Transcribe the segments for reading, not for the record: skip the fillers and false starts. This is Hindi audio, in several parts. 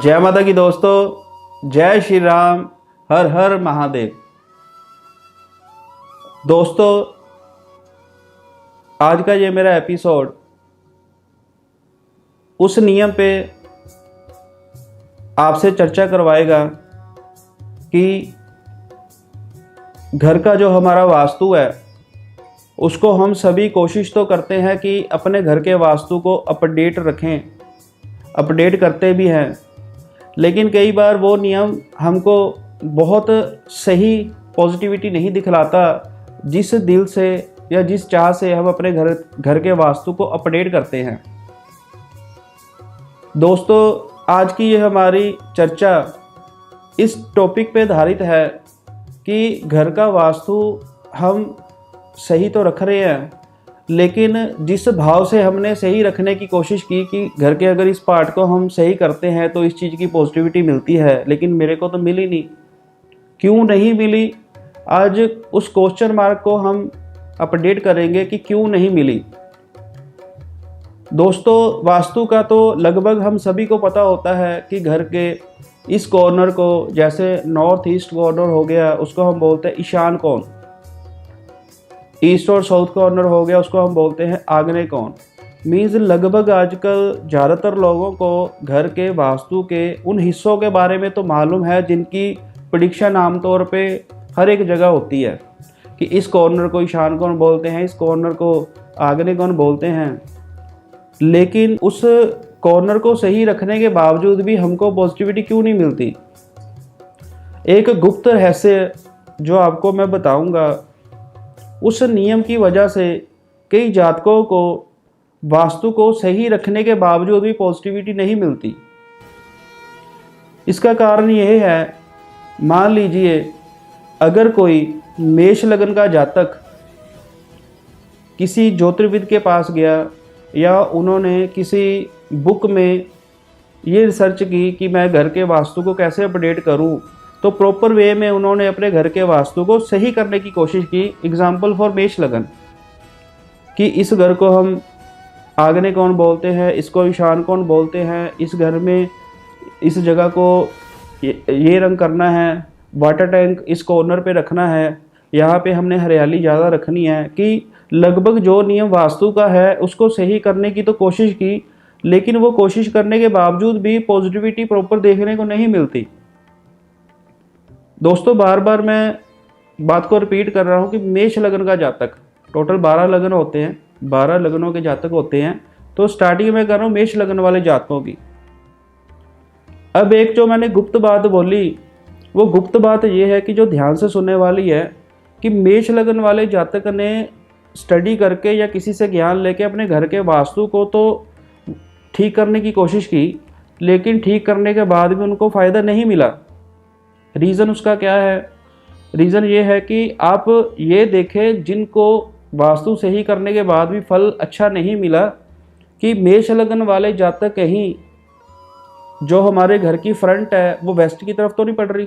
जय माता की दोस्तों, जय श्री राम, हर हर महादेव। दोस्तों, आज का ये मेरा एपिसोड उस नियम पे आपसे चर्चा करवाएगा कि घर का जो हमारा वास्तु है उसको हम सभी कोशिश तो करते हैं कि अपने घर के वास्तु को अपडेट रखें, अपडेट करते भी हैं, लेकिन कई बार वो नियम हमको बहुत सही पॉजिटिविटी नहीं दिखलाता जिस दिल से या जिस चाह से हम अपने घर के वास्तु को अपडेट करते हैं। दोस्तों, आज की ये हमारी चर्चा इस टॉपिक पे आधारित है कि घर का वास्तु हम सही तो रख रहे हैं, लेकिन जिस भाव से हमने सही रखने की कोशिश की कि घर के अगर इस पार्ट को हम सही करते हैं तो इस चीज़ की पॉजिटिविटी मिलती है, लेकिन मेरे को तो मिली नहीं। क्यों नहीं मिली? आज उस क्वेश्चन मार्क को हम अपडेट करेंगे कि क्यों नहीं मिली। दोस्तों, वास्तु का तो लगभग हम सभी को पता होता है कि घर के इस कॉर्नर को, जैसे नॉर्थ ईस्ट कॉर्नर हो गया, उसको हम बोलते हैं ईशान कोण। ईस्ट और साउथ कॉर्नर हो गया, उसको हम बोलते हैं आग्नेय कोण। मीन्स लगभग आजकल ज़्यादातर लोगों को घर के वास्तु के उन हिस्सों के बारे में तो मालूम है जिनकी प्रेडिक्शन आमतौर पे हर एक जगह होती है कि इस कॉर्नर को ईशान कोण बोलते हैं, इस कॉर्नर को आग्नेय कोण बोलते हैं। लेकिन उस कॉर्नर को सही रखने के बावजूद भी हमको पॉजिटिविटी क्यों नहीं मिलती? एक गुप्त रहस्य जो आपको मैं बताऊंगा, उस नियम की वजह से कई जातकों को वास्तु को सही रखने के बावजूद भी पॉजिटिविटी नहीं मिलती। इसका कारण यह है, मान लीजिए अगर कोई मेष लग्न का जातक किसी ज्योतिर्विद के पास गया या उन्होंने किसी बुक में ये रिसर्च की कि मैं घर के वास्तु को कैसे अपडेट करूं, तो प्रॉपर वे में उन्होंने अपने घर के वास्तु को सही करने की कोशिश की। एग्जाम्पल फॉर मेष लगन कि इस घर को हम आग्नेय कोण बोलते हैं, इसको ईशान कोण बोलते हैं, इस घर में इस जगह को ये रंग करना है, वाटर टैंक इस कॉर्नर पे रखना है, यहाँ पे हमने हरियाली ज़्यादा रखनी है। कि लगभग जो नियम वास्तु का है उसको सही करने की तो कोशिश की, लेकिन वो कोशिश करने के बावजूद भी पॉजिटिविटी प्रॉपर देखने को नहीं मिलती। दोस्तों, बार बार मैं बात को रिपीट कर रहा हूँ कि मेष लगन का जातक, टोटल 12 लगन होते हैं, 12 लगनों के जातक होते हैं, तो स्टार्टिंग में कर रहा हूँ मेष लगन वाले जातकों की। अब एक जो मैंने गुप्त बात बोली, वो गुप्त बात ये है कि जो ध्यान से सुनने वाली है कि मेष लगन वाले जातक ने स्टडी करके या किसी से ज्ञान लेके अपने घर के वास्तु को तो ठीक करने की कोशिश की, लेकिन ठीक करने के बाद भी उनको फ़ायदा नहीं मिला। रीज़न उसका क्या है? रीज़न ये है कि आप ये देखें, जिनको वास्तु सही करने के बाद भी फल अच्छा नहीं मिला, कि मेष लगन वाले जातक कहीं जो हमारे घर की फ्रंट है वो वेस्ट की तरफ तो नहीं पड़ रही।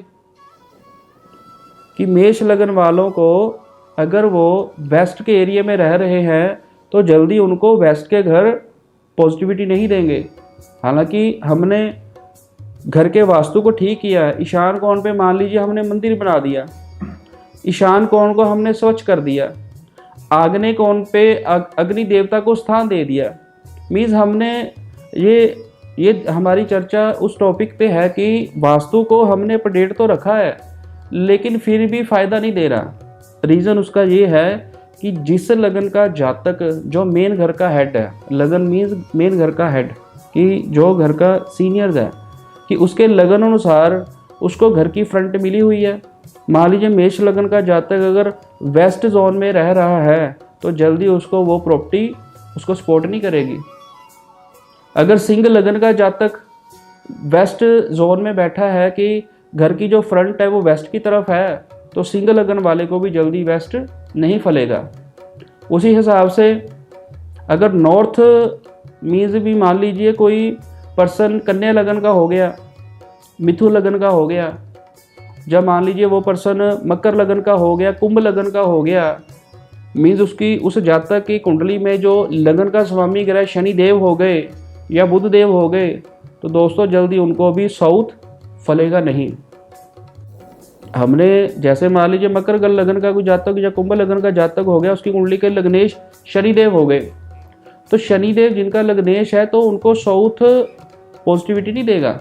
कि मेष लगन वालों को अगर वो वेस्ट के एरिया में रह रहे हैं तो जल्दी उनको वेस्ट के घर पॉजिटिविटी नहीं देंगे। हालांकि हमने घर के वास्तु को ठीक किया है। ईशान कोण पे मान लीजिए हमने मंदिर बना दिया, ईशान कोण को हमने स्वच्छ कर दिया, आग्नेय कोण पे अग्नि देवता को स्थान दे दिया। मीन्स हमने ये हमारी चर्चा उस टॉपिक पे है कि वास्तु को हमने अपडेट तो रखा है, लेकिन फिर भी फ़ायदा नहीं दे रहा। रीज़न उसका ये है कि जिस लगन का जातक जो मेन घर का हेड है, लगन मीन्स मेन घर का हेड, कि जो घर का सीनियर्स है, कि उसके लगन अनुसार उसको घर की फ्रंट मिली हुई है। मान लीजिए मेष लगन का जातक अगर वेस्ट जोन में रह रहा है तो जल्दी उसको वो प्रॉपर्टी उसको सपोर्ट नहीं करेगी। अगर सिंह लगन का जातक वेस्ट जोन में बैठा है कि घर की जो फ्रंट है वो वेस्ट की तरफ है, तो सिंह लगन वाले को भी जल्दी वेस्ट नहीं फलेगा। उसी हिसाब से अगर नॉर्थ मीन्स भी मान लीजिए कोई पर्सन कन्या लगन का हो गया, मिथुन लगन का हो गया, जब मान लीजिए वो पर्सन मकर लगन का हो गया, कुंभ लगन का हो गया, मीन्स उसकी उस जातक की कुंडली में जो लगन का स्वामी ग्रह शनि देव हो गए या बुध देव हो गए, तो दोस्तों जल्दी उनको भी साउथ फलेगा नहीं। हमने जैसे मान लीजिए मकर लगन का कोई जातक या कुंभ लगन का जातक हो गया, उसकी कुंडली के लग्नेश शनिदेव हो गए, तो शनिदेव जिनका लग्नेश है तो उनको साउथ पॉजिटिविटी नहीं देगा।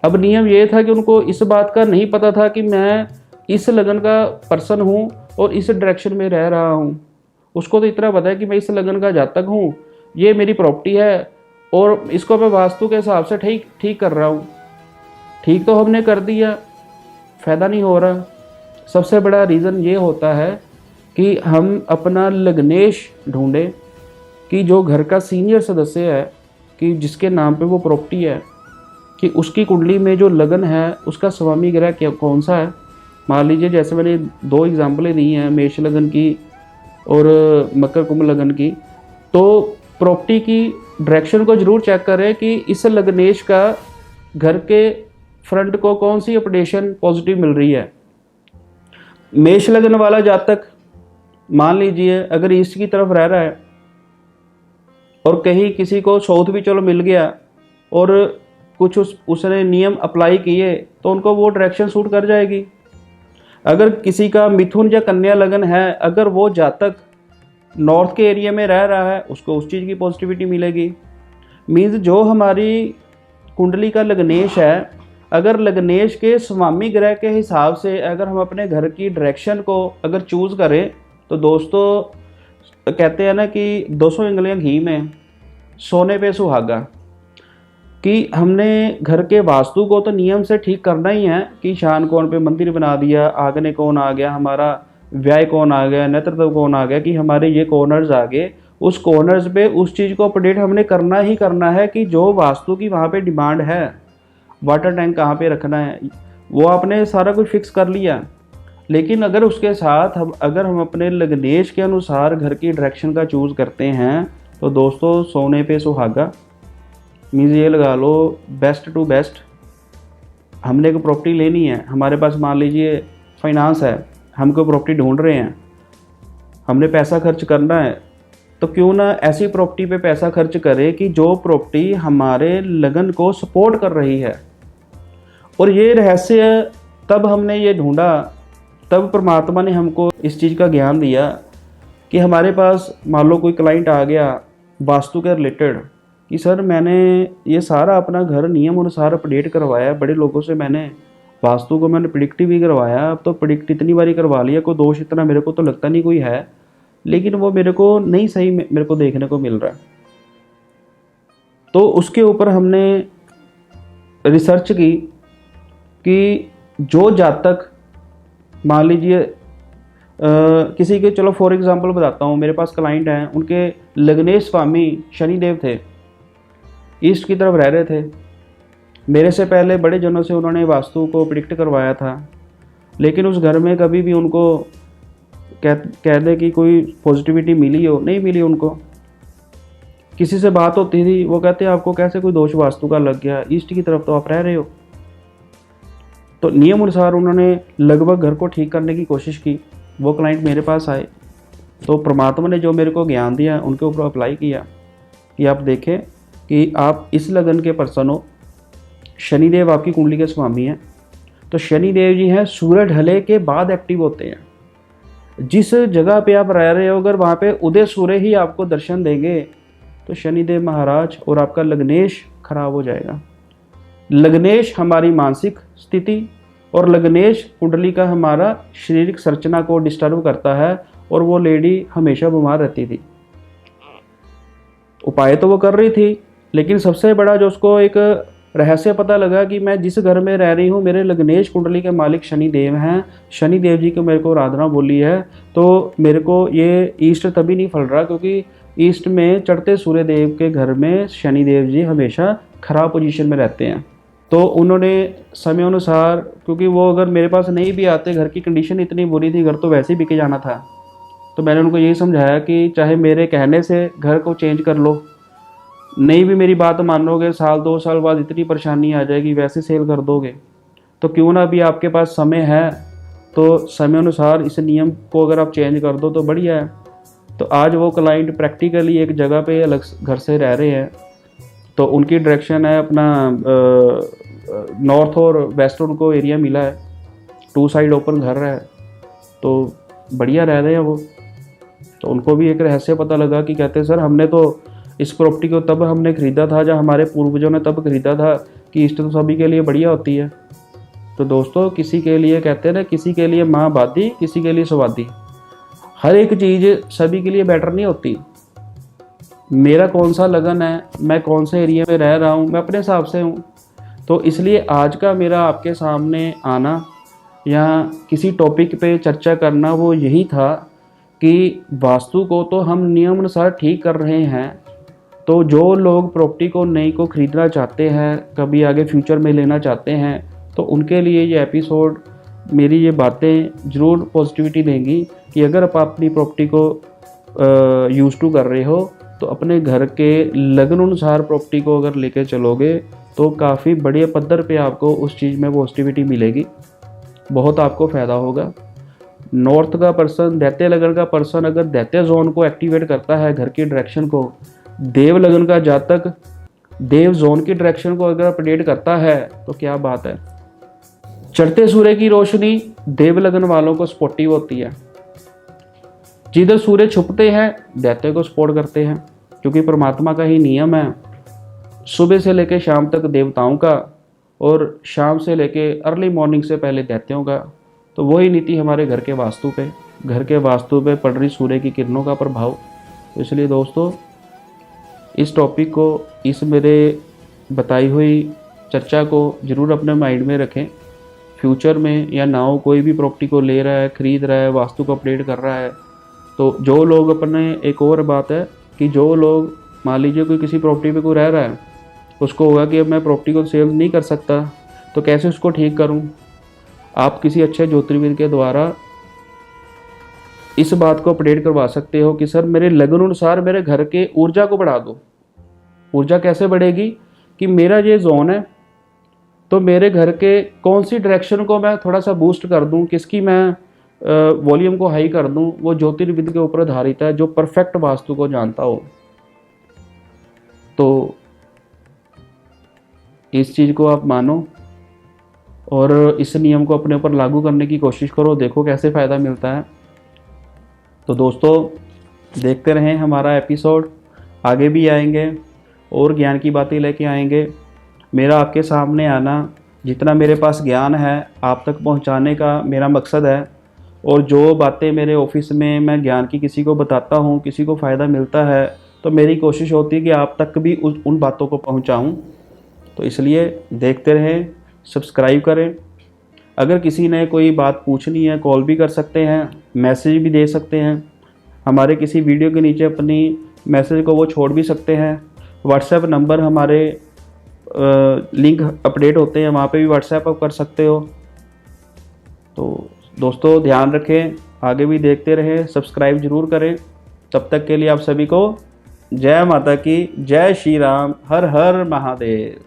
अब नियम ये था कि उनको इस बात का नहीं पता था कि मैं इस लगन का पर्सन हूँ और इस डायरेक्शन में रह रहा हूँ। उसको तो इतना पता है कि मैं इस लगन का जातक हूँ, ये मेरी प्रॉपर्टी है और इसको मैं वास्तु के हिसाब से ठीक कर रहा हूँ। ठीक तो हमने कर दिया, फ़ायदा नहीं हो रहा। सबसे बड़ा रीज़न ये होता है कि हम अपना लग्नेश ढूंढें कि जो घर का सीनियर सदस्य है, कि जिसके नाम पे वो प्रॉपर्टी है, कि उसकी कुंडली में जो लगन है उसका स्वामी ग्रह कौन सा है। मान लीजिए जैसे मैंने 2 एग्जाम्पलें दी हैं, मेष लगन की और मकर कुंभ लगन की, तो प्रॉपर्टी की डायरेक्शन को ज़रूर चेक करें कि इस लग्नेश का घर के फ्रंट को कौन सी अपडेशन पॉजिटिव मिल रही है। मेष लगन वाला जातक मान लीजिए अगर ईस्ट की तरफ रह रहा है और कहीं किसी को साउथ भी चलो मिल गया और कुछ उसने नियम अप्लाई किए तो उनको वो डायरेक्शन सूट कर जाएगी। अगर किसी का मिथुन या कन्या लगन है, अगर वो जातक नॉर्थ के एरिया में रह रहा है, उसको उस चीज़ की पॉजिटिविटी मिलेगी। मीन्स जो हमारी कुंडली का लग्नेश है, अगर लग्नेश के स्वामी ग्रह के हिसाब से अगर हम अपने घर की डायरेक्शन को अगर चूज़ करें तो दोस्तों कहते हैं ना कि 200 उंगलियां घी में, सोने पे सुहागा, कि हमने घर के वास्तु को तो नियम से ठीक करना ही है कि ईशान कोण पे मंदिर बना दिया, आग्नेय कोण आ गया, हमारा व्यय कोण आ गया, नेतृत्व कोण आ गया, कि हमारे ये कॉर्नर्स आ गए, उस कॉर्नर्स पे उस चीज़ को अपडेट हमने करना ही करना है कि जो वास्तु की वहाँ पे डिमांड है, वाटर टैंक कहाँ पे रखना है, वो आपने सारा कुछ फिक्स कर लिया। लेकिन अगर उसके साथ अगर हम अपने लग्नेश के अनुसार घर की डायरेक्शन का चूज़ करते हैं तो दोस्तों सोने पे सुहागा। मीन्स ये लगा लो बेस्ट टू बेस्ट। हमने एक प्रॉपर्टी लेनी है, हमारे पास मान लीजिए फाइनेंस है, हम कोई प्रॉपर्टी ढूंढ रहे हैं, हमने पैसा खर्च करना है, तो क्यों ना ऐसी प्रॉपर्टी पे पैसा खर्च करें कि जो प्रॉपर्टी हमारे लगन को सपोर्ट कर रही है। और ये रहस्य तब हमने ये ढूंढा, तब परमात्मा ने हमको इस चीज़ का ज्ञान दिया कि हमारे पास मान लो कोई क्लाइंट आ गया वास्तु के रिलेटेड कि सर मैंने ये सारा अपना घर नियम अनुसार अपडेट करवाया, बड़े लोगों से मैंने वास्तु को मैंने प्रिडिक्ट भी करवाया, अब तो प्रिडिक्ट इतनी बारी करवा लिया, कोई दोष इतना मेरे को तो लगता नहीं कोई है, लेकिन वो मेरे को नहीं सही मेरे को देखने को मिल रहा है। तो उसके ऊपर हमने रिसर्च की कि जो जातक मान लीजिए किसी के, चलो फॉर एग्जांपल बताता हूँ, मेरे पास क्लाइंट हैं, उनके लग्नेश स्वामी शनिदेव थे, ईस्ट की तरफ रह रहे थे। मेरे से पहले बड़े जनों से उन्होंने वास्तु को प्रिडिक्ट करवाया था, लेकिन उस घर में कभी भी उनको कह दे कि कोई पॉजिटिविटी मिली हो, नहीं मिली उनको। किसी से बात होती थी, वो कहते आपको कैसे कोई दोष वास्तु का लग गया, ईस्ट की तरफ तो आप रह रहे हो। तो नियम अनुसार उन्होंने लगभग घर को ठीक करने की कोशिश की। वो क्लाइंट मेरे पास आए तो परमात्मा ने जो मेरे को ज्ञान दिया उनके ऊपर अप्लाई किया कि आप देखें कि आप इस लगन के पर्सन हो, शनिदेव आपकी कुंडली के स्वामी हैं, तो शनिदेव जी हैं सूर्य ढले के बाद एक्टिव होते हैं। जिस जगह पे आप रह रहे हो अगर वहाँ पे उदय सूर्य ही आपको दर्शन देंगे तो शनिदेव महाराज और आपका लग्नेश खराब हो जाएगा। लग्नेश हमारी मानसिक स्थिति और लग्नेश कुंडली का हमारा शारीरिक संरचना को डिस्टर्ब करता है, और वो लेडी हमेशा बीमार रहती थी। उपाय तो वो कर रही थी, लेकिन सबसे बड़ा जो उसको एक रहस्य पता लगा कि मैं जिस घर में रह रही हूँ मेरे लग्नेश कुंडली के मालिक शनिदेव हैं, शनिदेव जी को मेरे को आराधना बोली है, तो मेरे को ये ईस्ट तभी नहीं फल रहा क्योंकि ईस्ट में चढ़ते सूर्य देव के घर में शनिदेव जी हमेशा खराब पोजीशन में रहते हैं। तो उन्होंने समय अनुसार, क्योंकि वो अगर मेरे पास नहीं भी आते, घर की कंडीशन इतनी बुरी थी, घर तो वैसे ही बिके जाना था, तो मैंने उनको यही समझाया कि चाहे मेरे कहने से घर को चेंज कर लो, नहीं भी मेरी बात मानोगे, साल 2 साल बाद इतनी परेशानी आ जाएगी, वैसे सेल कर दोगे, तो क्यों ना अभी आपके पास समय है तो समय अनुसार इस नियम को अगर आप चेंज कर दो तो बढ़िया है। तो आज वो क्लाइंट प्रैक्टिकली एक जगह पे अलग घर से रह रहे हैं। तो उनकी डायरेक्शन है अपना नॉर्थ और वेस्ट उनको एरिया मिला है, 2 साइड ओपन घर है, तो बढ़िया रह रहे हैं वो। तो उनको भी एक रहस्य पता लगा कि कहते हैं सर हमने तो इस प्रॉपर्टी को तब हमने ख़रीदा था जब हमारे पूर्वजों ने तब ख़रीदा था कि ईस्ट तो सभी के लिए बढ़िया होती है। तो दोस्तों किसी के लिए कहते हैं ना, किसी के लिए माँ बादी, किसी के लिए स्वादी। हर एक चीज़ सभी के लिए बेटर नहीं होती। मेरा कौन सा लगन है, मैं कौन से एरिया में रह रहा हूँ, मैं अपने हिसाब से हूँ। तो इसलिए आज का मेरा आपके सामने आना या किसी टॉपिक पे चर्चा करना वो यही था कि वास्तु को तो हम नियम अनुसार ठीक कर रहे हैं, तो जो लोग प्रॉपर्टी को नई को ख़रीदना चाहते हैं, कभी आगे फ्यूचर में लेना चाहते हैं, तो उनके लिए ये एपिसोड, मेरी ये बातें ज़रूर पॉजिटिविटी देंगी कि अगर आप अपनी प्रॉपर्टी को यूज़ टू कर रहे हो तो अपने घर के लगन अनुसार प्रॉपर्टी को अगर लेके चलोगे तो काफ़ी बड़े पद्धर पे आपको उस चीज़ में पॉजिटिविटी मिलेगी, बहुत आपको फ़ायदा होगा। नॉर्थ का पर्सन, दैत्य लगन का पर्सन अगर दैत्य जोन को एक्टिवेट करता है, घर की डायरेक्शन को, देव लगन का जातक देव जोन की डायरेक्शन को अगर अपडेट करता है तो क्या बात है। चढ़ते सूर्य की रोशनी देव लगन वालों को सपोर्टिव होती है। जिधर सूर्य छुपते हैं दैत्य को सपोर्ट करते हैं, क्योंकि परमात्मा का ही नियम है, सुबह से लेकर शाम तक देवताओं का और शाम से लेके अर्ली मॉर्निंग से पहले दैत्यों का। तो वही नीति हमारे घर के वास्तु पे पड़ रही सूर्य की किरणों का प्रभाव। तो इसलिए दोस्तों इस टॉपिक को, इस मेरे बताई हुई चर्चा को ज़रूर अपने माइंड में रखें। फ्यूचर में या नाउ कोई भी प्रॉपर्टी को ले रहा है, ख़रीद रहा है, वास्तु को अपडेट कर रहा है, तो जो लोग अपने, एक और बात है कि जो लोग मान लीजिए कोई किसी प्रॉपर्टी पे कोई रह रहा है, उसको होगा कि अब मैं प्रॉपर्टी को सेल नहीं कर सकता, तो कैसे उसको ठीक करूं। आप किसी अच्छे ज्योतिर्विद के द्वारा इस बात को अपडेट करवा सकते हो कि सर मेरे लगन अनुसार मेरे घर के ऊर्जा को बढ़ा दो। ऊर्जा कैसे बढ़ेगी कि मेरा ये जोन है, तो मेरे घर के कौन सी डायरेक्शन को मैं थोड़ा सा बूस्ट कर दूं, किसकी मैं वॉल्यूम को हाई कर दूं, वो ज्योतिर्विद के ऊपर आधारित है, जो परफेक्ट वास्तु को जानता हो। तो इस चीज़ को आप मानो और इस नियम को अपने ऊपर लागू करने की कोशिश करो, देखो कैसे फ़ायदा मिलता है। तो दोस्तों देखते रहें हमारा एपिसोड, आगे भी आएंगे और ज्ञान की बातें लेके आएंगे। मेरा आपके सामने आना, जितना मेरे पास ज्ञान है आप तक पहुंचाने का मेरा मकसद है। और जो बातें मेरे ऑफिस में मैं ज्ञान की किसी को बताता हूं, किसी को फ़ायदा मिलता है, तो मेरी कोशिश होती है कि आप तक भी उन बातों को पहुंचाऊं। तो इसलिए देखते रहें, सब्सक्राइब करें। अगर किसी ने कोई बात पूछनी है कॉल भी कर सकते हैं, मैसेज भी दे सकते हैं, हमारे किसी वीडियो के नीचे अपनी मैसेज को वो छोड़ भी सकते हैं। व्हाट्सएप नंबर हमारे लिंक अपडेट होते हैं, वहाँ पे भी व्हाट्सएप आप कर सकते हो। तो दोस्तों ध्यान रखें, आगे भी देखते रहें, सब्सक्राइब जरूर करें। तब तक के लिए आप सभी को जय माता की, जय श्री राम, हर हर महादेव।